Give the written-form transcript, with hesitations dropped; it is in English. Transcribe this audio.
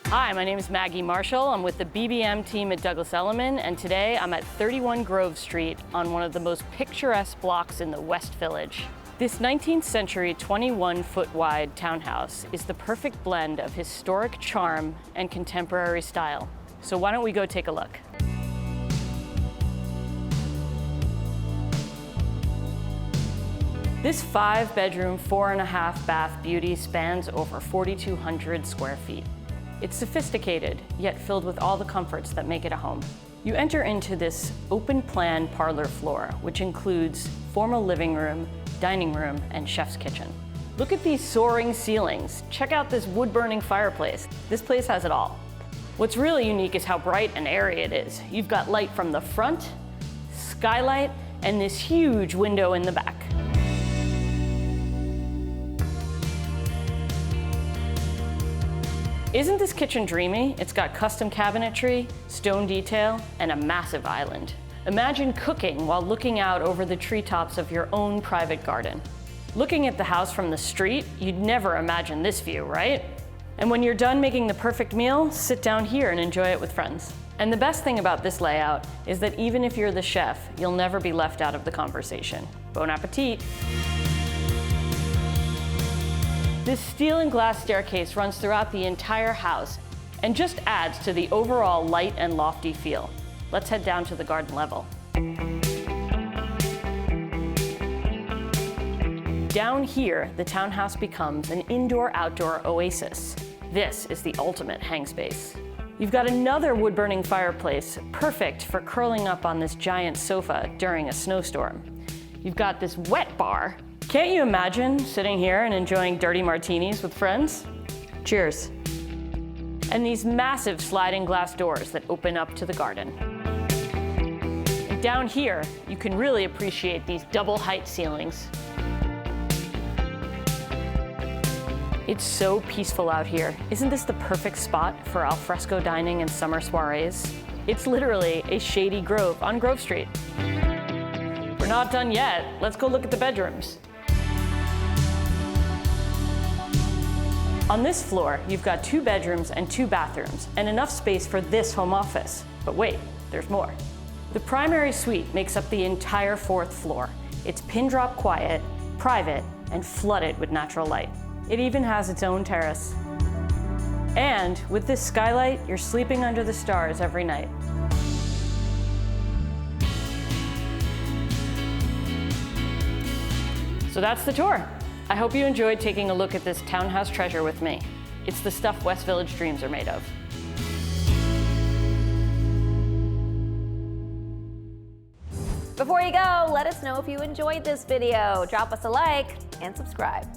Hi, my name is Maggie Marshall. I'm with the BBM team at Douglas Elliman, and today I'm at 31 Grove Street on one of the most picturesque blocks in the West Village. This 19th century 21-foot wide townhouse is the perfect blend of historic charm and contemporary style. So why don't we go take a look? This 5-bedroom, 4.5-bath beauty spans over 4,200 square feet. It's sophisticated, yet filled with all the comforts that make it a home. You enter into this open-plan parlor floor, which includes formal living room, dining room, and chef's kitchen. Look at these soaring ceilings. Check out this wood-burning fireplace. This place has it all. What's really unique is how bright and airy it is. You've got light from the front, skylight, and this huge window in the back. Isn't this kitchen dreamy? It's got custom cabinetry, stone detail, and a massive island. Imagine cooking while looking out over the treetops of your own private garden. Looking at the house from the street, you'd never imagine this view, right? And when you're done making the perfect meal, sit down here and enjoy it with friends. And the best thing about this layout is that even if you're the chef, you'll never be left out of the conversation. Bon appetit! This steel and glass staircase runs throughout the entire house and just adds to the overall light and lofty feel. Let's head down to the garden level. Down here, the townhouse becomes an indoor-outdoor oasis. This is the ultimate hang space. You've got another wood-burning fireplace, perfect for curling up on this giant sofa during a snowstorm. You've got this wet bar. Can't you imagine sitting here and enjoying dirty martinis with friends? Cheers. And these massive sliding glass doors that open up to the garden. And down here, you can really appreciate these double height ceilings. It's so peaceful out here. Isn't this the perfect spot for alfresco dining and summer soirees? It's literally a shady grove on Grove Street. We're not done yet. Let's go look at the bedrooms. On this floor, you've got 2 bedrooms and 2 bathrooms, and enough space for this home office. But wait, there's more. The primary suite makes up the entire 4th floor. It's pin-drop quiet, private, and flooded with natural light. It even has its own terrace. And with this skylight, you're sleeping under the stars every night. So that's the tour. I hope you enjoyed taking a look at this townhouse treasure with me. It's the stuff West Village dreams are made of. Before you go, let us know if you enjoyed this video. Drop us a like and subscribe.